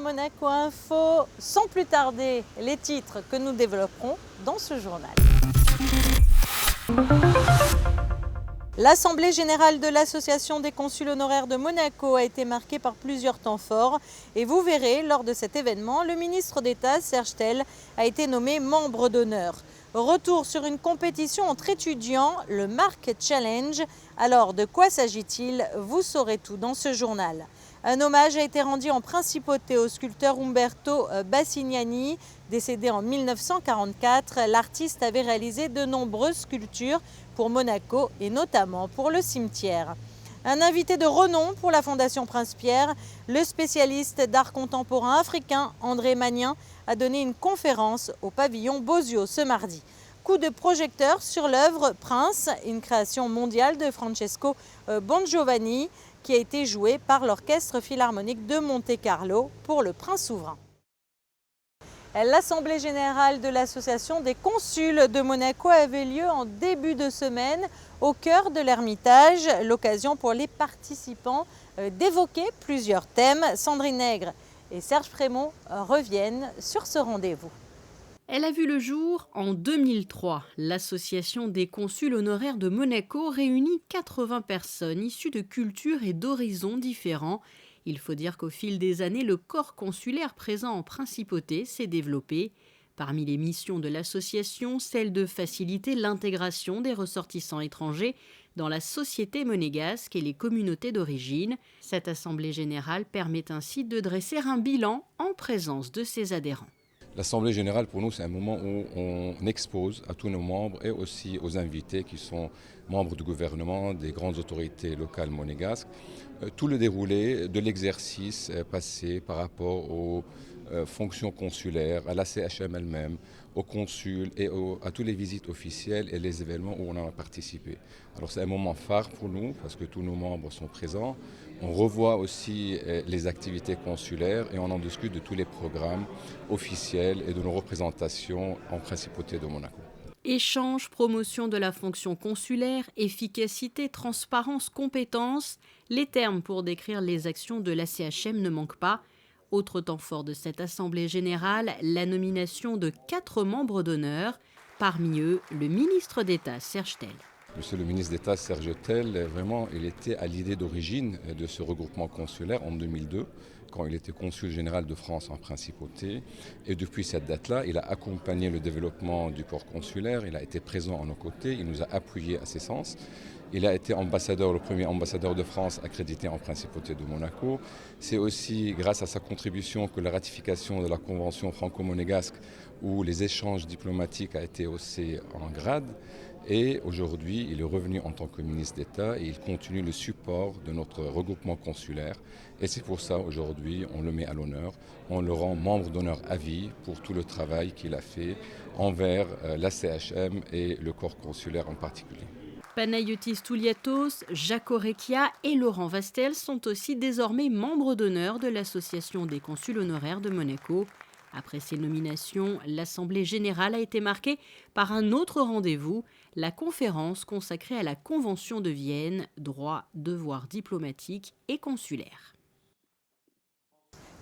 Monaco Info. Sans plus tarder, les titres que nous développerons dans ce journal. L'Assemblée générale de l'Association des consuls honoraires de Monaco a été marquée par plusieurs temps forts. Et vous verrez, lors de cet événement, le ministre d'État, Serge Tel, a été nommé membre d'honneur. Retour sur une compétition entre étudiants, le Mark Challenge. Alors, de quoi s'agit-il? Vous saurez tout dans ce journal. Un hommage a été rendu en principauté au sculpteur Umberto Bassignani. Décédé en 1944, l'artiste avait réalisé de nombreuses sculptures pour Monaco et notamment pour le cimetière. Un invité de renom pour la Fondation Prince-Pierre, le spécialiste d'art contemporain africain André Magnin a donné une conférence au pavillon Bosio ce mardi. Coup de projecteur sur l'œuvre Prince, une création mondiale de Francesco Bongiovanni qui a été jouée par l'Orchestre Philharmonique de Monte-Carlo pour le Prince souverain. L'Assemblée générale de l'Association des consuls de Monaco avait lieu en début de semaine au cœur de l'Ermitage. L'occasion pour les participants d'évoquer plusieurs thèmes. Sandrine Nègre et Serge Frémont reviennent sur ce rendez-vous. Elle a vu le jour en 2003. L'Association des consuls honoraires de Monaco réunit 80 personnes issues de cultures et d'horizons différents. Il faut dire qu'au fil des années, le corps consulaire présent en principauté s'est développé. Parmi les missions de l'association, celle de faciliter l'intégration des ressortissants étrangers dans la société monégasque et les communautés d'origine. Cette assemblée générale permet ainsi de dresser un bilan en présence de ses adhérents. L'Assemblée générale, pour nous, c'est un moment où on expose à tous nos membres et aussi aux invités qui sont membres du gouvernement, des grandes autorités locales monégasques, tout le déroulé de l'exercice passé par rapport aux fonctions consulaires, à la CHM elle-même, aux consuls et à toutes les visites officielles et les événements où on en a participé. Alors c'est un moment phare pour nous parce que tous nos membres sont présents. On revoit aussi les activités consulaires et on en discute de tous les programmes officiels et de nos représentations en principauté de Monaco. Échange, promotion de la fonction consulaire, efficacité, transparence, compétence, les termes pour décrire les actions de la CHM ne manquent pas. Autre temps fort de cette assemblée générale, la nomination de 4 membres d'honneur, parmi eux le ministre d'État Serge Tel. Monsieur le ministre d'État Serge Tel, vraiment, il était à l'idée d'origine de ce regroupement consulaire en 2002, quand il était consul général de France en principauté. Et depuis cette date-là, il a accompagné le développement du corps consulaire, il a été présent à nos côtés, il nous a appuyés à ce sens. Il a été ambassadeur, le premier ambassadeur de France accrédité en principauté de Monaco. C'est aussi grâce à sa contribution que la ratification de la convention franco-monégasque où les échanges diplomatiques a été haussés en grade. Et aujourd'hui, il est revenu en tant que ministre d'État et il continue le support de notre regroupement consulaire. Et c'est pour ça, aujourd'hui, on le met à l'honneur. On le rend membre d'honneur à vie pour tout le travail qu'il a fait envers la CHM et le corps consulaire en particulier. Panayotis Touliatos, Jacques Orekia et Laurent Vastel sont aussi désormais membres d'honneur de l'Association des consuls honoraires de Monaco. Après ces nominations, l'Assemblée générale a été marquée par un autre rendez-vous, la conférence consacrée à la Convention de Vienne, droits, devoirs diplomatiques et consulaires.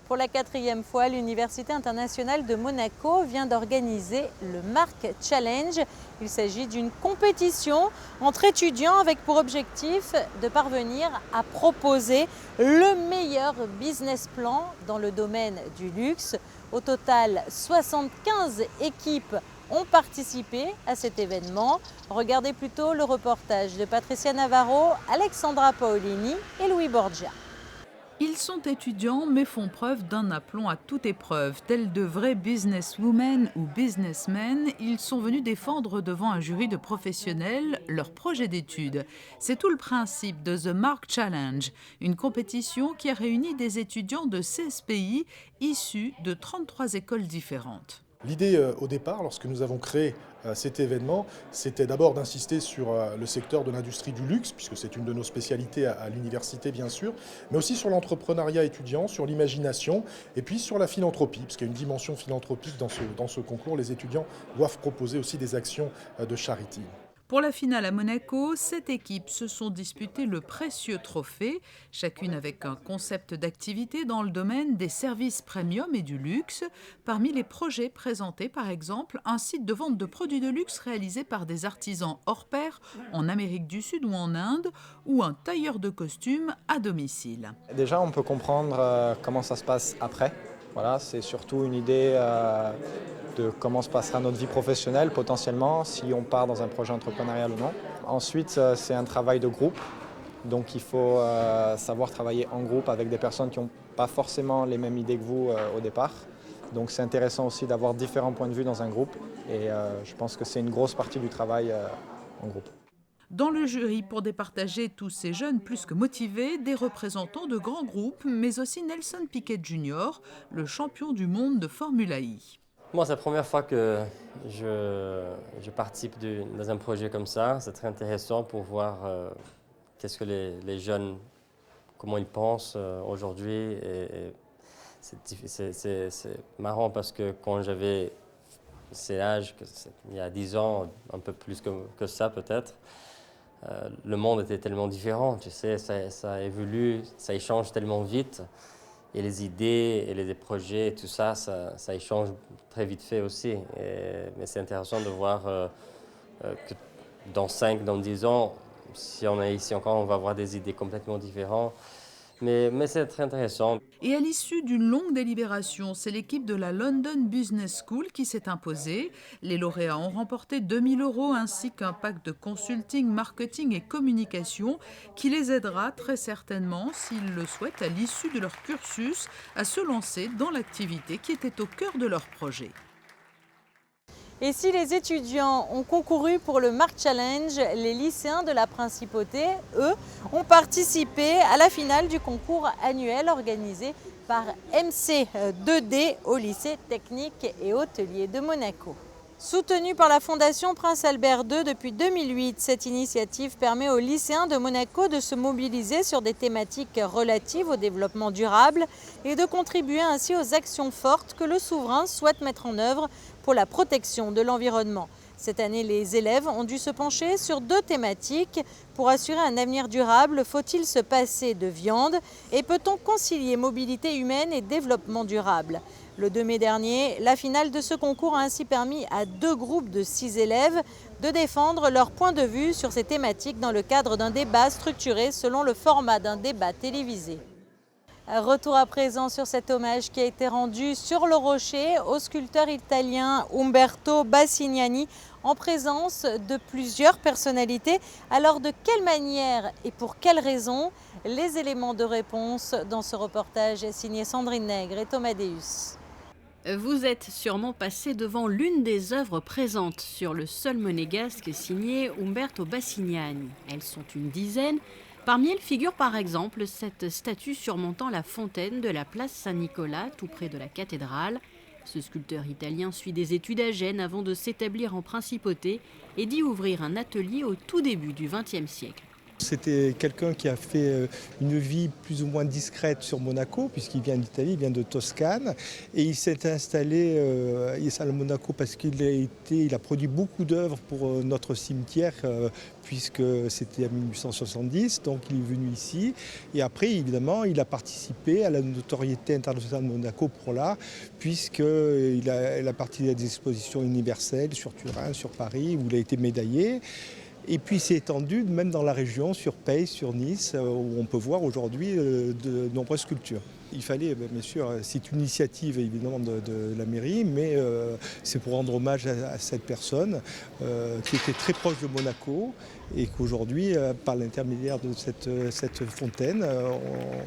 Pour la 4e fois, l'Université internationale de Monaco vient d'organiser le Mark Challenge. Il s'agit d'une compétition entre étudiants avec pour objectif de parvenir à proposer le meilleur business plan dans le domaine du luxe. Au total, 75 équipes ont participé à cet événement. Regardez plutôt le reportage de Patricia Navarro, Alexandra Paolini et Louis Borgia. Ils sont étudiants mais font preuve d'un aplomb à toute épreuve. Tels de vrais businesswomen ou businessmen, ils sont venus défendre devant un jury de professionnels leur projet d'études. C'est tout le principe de The Mark Challenge, une compétition qui a réuni des étudiants de 16 pays issus de 33 écoles différentes. L'idée au départ, lorsque nous avons créé cet événement, c'était d'abord d'insister sur le secteur de l'industrie du luxe, puisque c'est une de nos spécialités à l'université bien sûr, mais aussi sur l'entrepreneuriat étudiant, sur l'imagination et puis sur la philanthropie, parce qu'il y a une dimension philanthropique dans ce concours. Les étudiants doivent proposer aussi des actions de charity. Pour la finale à Monaco, 7 équipes se sont disputées le précieux trophée, chacune avec un concept d'activité dans le domaine des services premium et du luxe. Parmi les projets présentés, par exemple, un site de vente de produits de luxe réalisé par des artisans hors pair en Amérique du Sud ou en Inde, ou un tailleur de costumes à domicile. Déjà, on peut comprendre comment ça se passe après. Voilà, c'est surtout une idée de comment se passera notre vie professionnelle potentiellement, si on part dans un projet entrepreneurial ou non. Ensuite, c'est un travail de groupe. Donc il faut savoir travailler en groupe avec des personnes qui n'ont pas forcément les mêmes idées que vous au départ. Donc c'est intéressant aussi d'avoir différents points de vue dans un groupe. Et je pense que c'est une grosse partie du travail en groupe. Dans le jury, pour départager tous ces jeunes plus que motivés, des représentants de grands groupes, mais aussi Nelson Piquet Jr., le champion du monde de Formule I. Moi, c'est la première fois que je participe dans un projet comme ça. C'est très intéressant pour voir qu'est-ce que les jeunes, comment ils pensent aujourd'hui. Et c'est marrant parce que quand j'avais ces âges, il y a 10 ans, un peu plus que ça peut-être, le monde était tellement différent, tu sais, ça évolue, ça échange tellement vite. Et les idées et les projets, tout ça, ça échange très vite fait aussi. Mais c'est intéressant de voir que dans 5, dans 10 ans, si on est ici encore, on va avoir des idées complètement différentes. Mais c'est très intéressant. Et à l'issue d'une longue délibération, c'est l'équipe de la London Business School qui s'est imposée. Les lauréats ont remporté 2 000 € ainsi qu'un pack de consulting, marketing et communication qui les aidera très certainement, s'ils le souhaitent, à l'issue de leur cursus, à se lancer dans l'activité qui était au cœur de leur projet. Et si les étudiants ont concouru pour le Marc Challenge, les lycéens de la Principauté, eux, ont participé à la finale du concours annuel organisé par MC2D au lycée technique et hôtelier de Monaco. Soutenue par la Fondation Prince Albert II depuis 2008, cette initiative permet aux lycéens de Monaco de se mobiliser sur des thématiques relatives au développement durable et de contribuer ainsi aux actions fortes que le souverain souhaite mettre en œuvre pour la protection de l'environnement. Cette année, les élèves ont dû se pencher sur 2 thématiques. Pour assurer un avenir durable, faut-il se passer de viande? Et peut-on concilier mobilité humaine et développement durable? Le 2 mai dernier, la finale de ce concours a ainsi permis à 2 groupes de 6 élèves de défendre leur point de vue sur ces thématiques dans le cadre d'un débat structuré selon le format d'un débat télévisé. Retour à présent sur cet hommage qui a été rendu sur le rocher au sculpteur italien Umberto Bassignani en présence de plusieurs personnalités. Alors de quelle manière et pour quelles raisons? Les éléments de réponse dans ce reportage signé Sandrine Nègre et Thomas Deus. Vous êtes sûrement passé devant l'une des œuvres présentes sur le sol monégasque signé Umberto Bassignani. Elles sont une dizaine. Parmi elles figure par exemple cette statue surmontant la fontaine de la place Saint-Nicolas, tout près de la cathédrale. Ce sculpteur italien suit des études à Gênes avant de s'établir en principauté et d'y ouvrir un atelier au tout début du XXe siècle. C'était quelqu'un qui a fait une vie plus ou moins discrète sur Monaco, puisqu'il vient d'Italie, il vient de Toscane. Et il s'est installé à Monaco parce qu'il a produit beaucoup d'œuvres pour notre cimetière, puisque c'était en 1870, donc il est venu ici. Et après, évidemment, il a participé à la notoriété internationale de Monaco pour l'art, puisqu'il a participé à des expositions universelles sur Turin, sur Paris, où il a été médaillé. Et puis c'est étendu même dans la région, sur Pace, sur Nice, où on peut voir aujourd'hui de nombreuses sculptures. Il fallait, bien sûr, c'est une initiative évidemment de la mairie, mais c'est pour rendre hommage à cette personne qui était très proche de Monaco et qu'aujourd'hui, par l'intermédiaire de cette fontaine,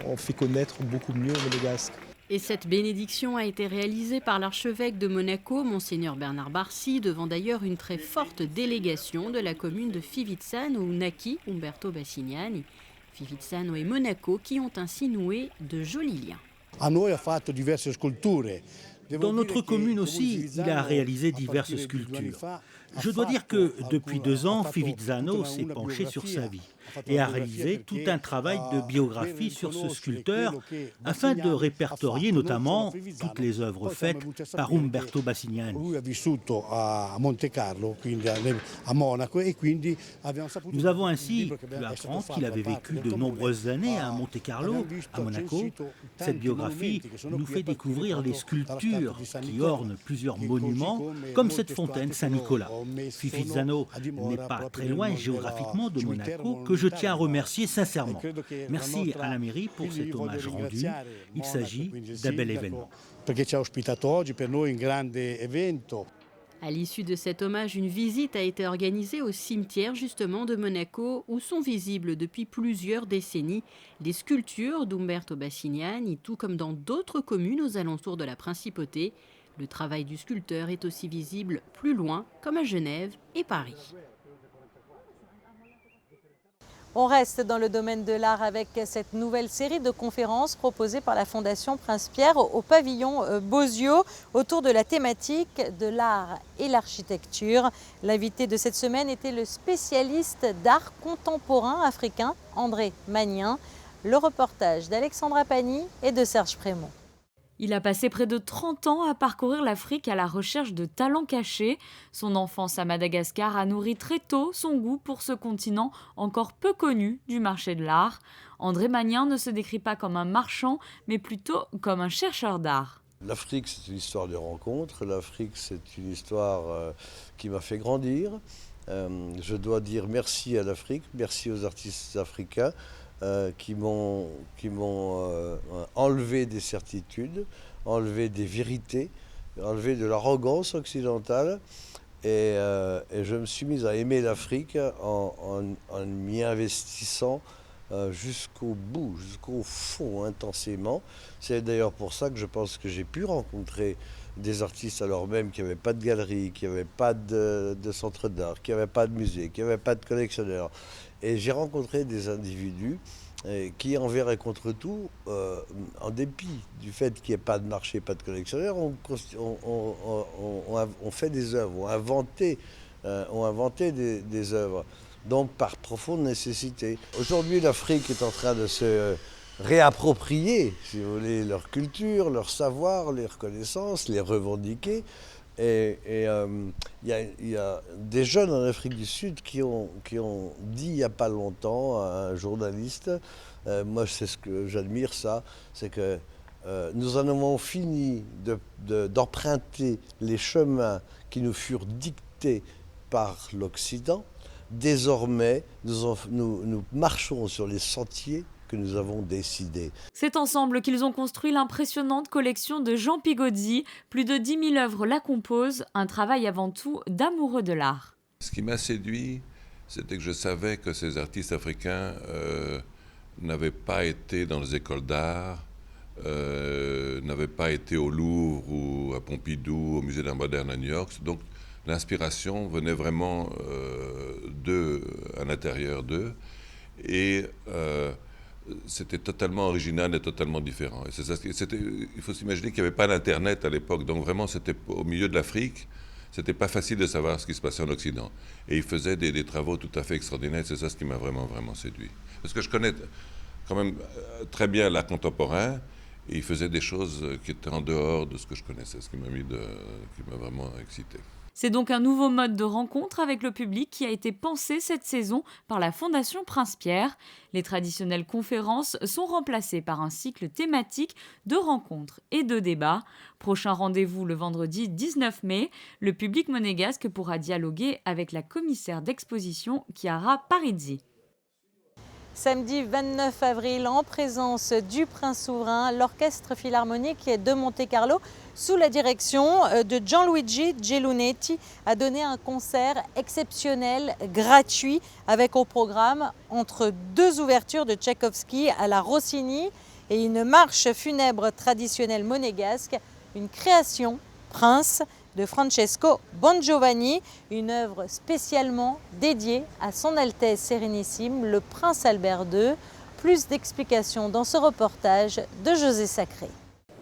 on fait connaître beaucoup mieux Monégasque. Et cette bénédiction a été réalisée par l'archevêque de Monaco, Monseigneur Bernard Barcy, devant d'ailleurs une très forte délégation de la commune de Fivizzano où naquit Umberto Bassignani. Fivizzano et Monaco qui ont ainsi noué de jolis liens. Dans notre commune aussi, il a réalisé diverses sculptures. Je dois dire que depuis 2 ans, Fivizzano s'est penché sur sa vie. et a réalisé tout un travail de biographie sur ce sculpteur afin de répertorier notamment toutes les œuvres faites par Umberto Bassignani. Nous avons ainsi pu apprendre qu'il avait vécu de nombreuses années à Monte-Carlo, à Monaco. Cette biographie nous fait découvrir les sculptures qui ornent plusieurs monuments, comme cette fontaine Saint-Nicolas. Fifizzano n'est pas très loin géographiquement de Monaco, que je tiens à remercier sincèrement. Merci à la mairie pour cet hommage rendu. Il s'agit d'un bel événement. À l'issue de cet hommage, une visite a été organisée au cimetière justement de Monaco où sont visibles depuis plusieurs décennies des sculptures d'Umberto Bassignani, tout comme dans d'autres communes aux alentours de la Principauté. Le travail du sculpteur est aussi visible plus loin, comme à Genève et Paris. On reste dans le domaine de l'art avec cette nouvelle série de conférences proposées par la Fondation Prince-Pierre au pavillon Bozio autour de la thématique de l'art et l'architecture. L'invité de cette semaine était le spécialiste d'art contemporain africain, André Magnin. Le reportage d'Alexandra Pani et de Serge Prémont. Il a passé près de 30 ans à parcourir l'Afrique à la recherche de talents cachés. Son enfance à Madagascar a nourri très tôt son goût pour ce continent encore peu connu du marché de l'art. André Magnin ne se décrit pas comme un marchand, mais plutôt comme un chercheur d'art. L'Afrique, c'est une histoire de rencontres. L'Afrique, c'est une histoire qui m'a fait grandir. Je dois dire merci à l'Afrique, merci aux artistes africains. Qui m'ont enlevé des certitudes, enlevé des vérités, enlevé de l'arrogance occidentale. Et je me suis mis à aimer l'Afrique en m'y investissant jusqu'au bout, jusqu'au fond, intensément. C'est d'ailleurs pour ça que je pense que j'ai pu rencontrer des artistes alors même qu'il n'y avait pas de galerie, qu'il n'y avait pas de centre d'art, qu'il n'y avait pas de musée, qu'il n'y avait pas de collectionneurs. Et j'ai rencontré des individus qui, envers et contre tout, en dépit du fait qu'il n'y ait pas de marché, pas de collectionneurs, ont fait des œuvres, ont inventé des œuvres, donc par profonde nécessité. Aujourd'hui, l'Afrique est en train de se réapproprier, si vous voulez, leur culture, leur savoir, leurs connaissances, les revendiquer. Et il y a des jeunes en Afrique du Sud qui ont dit il n'y a pas longtemps à un journaliste, moi c'est ce que j'admire ça, c'est que nous en avons fini d'emprunter les chemins qui nous furent dictés par l'Occident. Désormais, nous marchons sur les sentiers que nous avons décidé. C'est ensemble qu'ils ont construit l'impressionnante collection de Jean Pigozzi. Plus de 10 000 œuvres la composent, un travail avant tout d'amoureux de l'art. Ce qui m'a séduit, c'était que je savais que ces artistes africains n'avaient pas été dans les écoles d'art, n'avaient pas été au Louvre ou à Pompidou, au Musée d'art moderne à New York. Donc l'inspiration venait vraiment d'eux, à l'intérieur d'eux. Et c'était totalement original et totalement différent. Et il faut s'imaginer qu'il n'y avait pas d'Internet à l'époque, donc vraiment c'était au milieu de l'Afrique, c'était pas facile de savoir ce qui se passait en Occident. Et il faisait des travaux tout à fait extraordinaires, c'est ça ce qui m'a vraiment séduit. Parce que je connais quand même très bien l'art contemporain, et il faisait des choses qui étaient en dehors de ce que je connaissais, ce qui m'a vraiment excité. C'est donc un nouveau mode de rencontre avec le public qui a été pensé cette saison par la Fondation Prince-Pierre. Les traditionnelles conférences sont remplacées par un cycle thématique de rencontres et de débats. Prochain rendez-vous le vendredi 19 mai. Le public monégasque pourra dialoguer avec la commissaire d'exposition Chiara Parizzi. Samedi 29 avril, en présence du Prince souverain, l'Orchestre Philharmonique de Monte-Carlo, sous la direction de Gianluigi Gelunetti, a donné un concert exceptionnel, gratuit, avec au programme entre deux ouvertures de Tchaïkovski à la Rossini et une marche funèbre traditionnelle monégasque, une création Prince de Francesco Bongiovanni, une œuvre spécialement dédiée à son Altesse Sérénissime, le Prince Albert II. Plus d'explications dans ce reportage de José Sacré.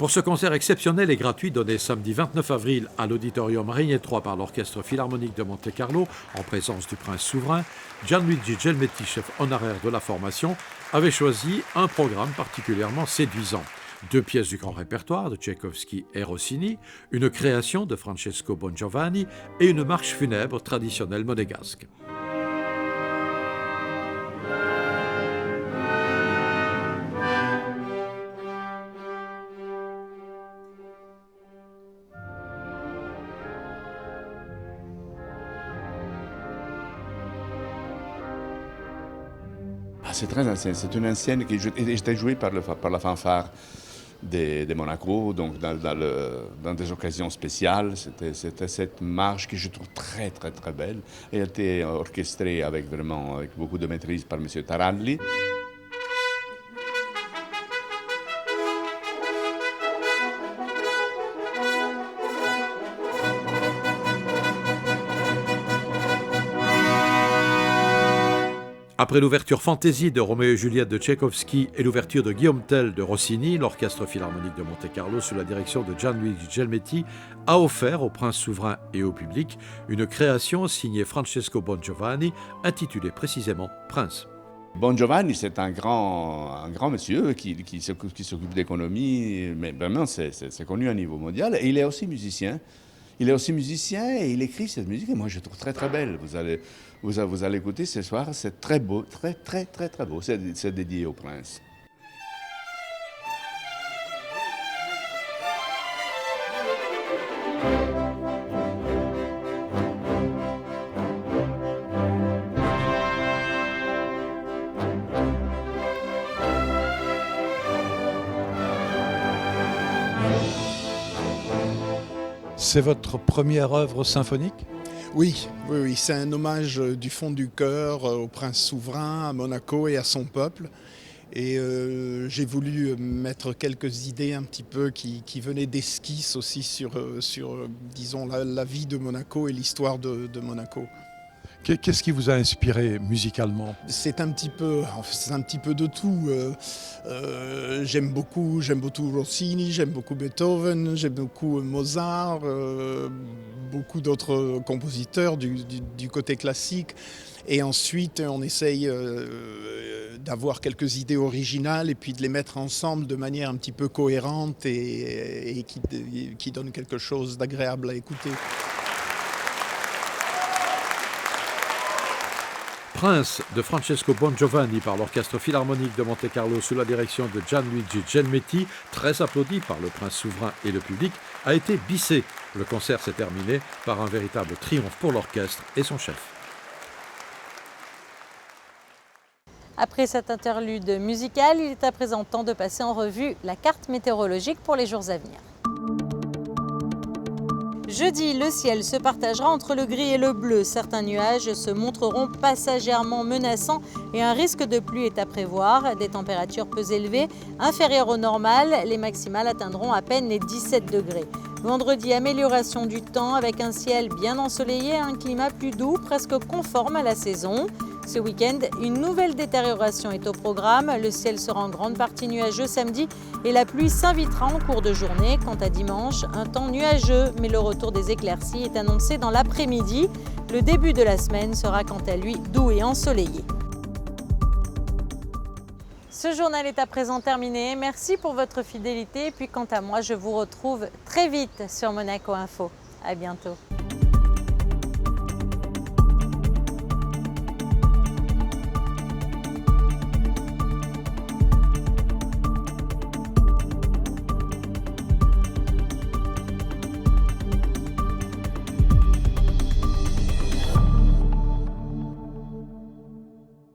Pour ce concert exceptionnel et gratuit donné samedi 29 avril à l'Auditorium Régnier 3 par l'Orchestre Philharmonique de Monte-Carlo, en présence du Prince souverain, Gianluigi Gelmetti, chef honoraire de la formation, avait choisi un programme particulièrement séduisant. 2 pièces du grand répertoire de Tchaïkovski et Rossini, une création de Francesco Bongiovanni et une marche funèbre traditionnelle monégasque. C'est très ancien, c'est une ancienne qui était jouée par la fanfare de Monaco, donc dans des occasions spéciales. C'était cette marche que je trouve très très très belle. Elle a été orchestrée avec beaucoup de maîtrise par M. Taralli. Après l'ouverture Fantaisie de Roméo et Juliette de Tchaïkovski et l'ouverture de Guillaume Tell de Rossini, l'Orchestre Philharmonique de Monte-Carlo, sous la direction de Gianluigi Gelmetti, a offert au prince souverain et au public une création signée Francesco Bongiovanni, intitulée précisément Prince. Bongiovanni, c'est un grand monsieur qui s'occupe d'économie, mais vraiment c'est connu à niveau mondial. Et il est aussi musicien. Il est aussi musicien et il écrit cette musique et moi je trouve très très belle. Vous allez écouter ce soir, c'est très beau, très très très très beau. C'est dédié au prince. C'est votre première œuvre symphonique ? Oui, c'est un hommage du fond du cœur au prince souverain, à Monaco et à son peuple. Et j'ai voulu mettre quelques idées un petit peu qui venaient d'esquisses aussi sur disons, la vie de Monaco et l'histoire de Monaco. Qu'est-ce qui vous a inspiré musicalement ? C'est un petit peu de tout. J'aime beaucoup Rossini, j'aime beaucoup Beethoven, j'aime beaucoup Mozart, beaucoup d'autres compositeurs du côté classique. Et ensuite, on essaye d'avoir quelques idées originales et puis de les mettre ensemble de manière un petit peu cohérente et qui donne quelque chose d'agréable à écouter. Prince de Francesco Bongiovanni par l'Orchestre Philharmonique de Monte-Carlo sous la direction de Gianluigi Gelmetti, très applaudi par le prince souverain et le public, a été bissé. Le concert s'est terminé par un véritable triomphe pour l'orchestre et son chef. Après cette interlude musicale, il est à présent temps de passer en revue la carte météorologique pour les jours à venir. Jeudi, le ciel se partagera entre le gris et le bleu. Certains nuages se montreront passagèrement menaçants et un risque de pluie est à prévoir. Des températures peu élevées, inférieures au normal, les maximales atteindront à peine les 17 degrés. Vendredi, amélioration du temps avec un ciel bien ensoleillé et un climat plus doux, presque conforme à la saison. Ce week-end, une nouvelle détérioration est au programme. Le ciel sera en grande partie nuageux samedi et la pluie s'invitera en cours de journée. Quant à dimanche, un temps nuageux, mais le retour des éclaircies est annoncé dans l'après-midi. Le début de la semaine sera quant à lui doux et ensoleillé. Ce journal est à présent terminé. Merci pour votre fidélité. Et puis quant à moi, je vous retrouve très vite sur Monaco Info. À bientôt.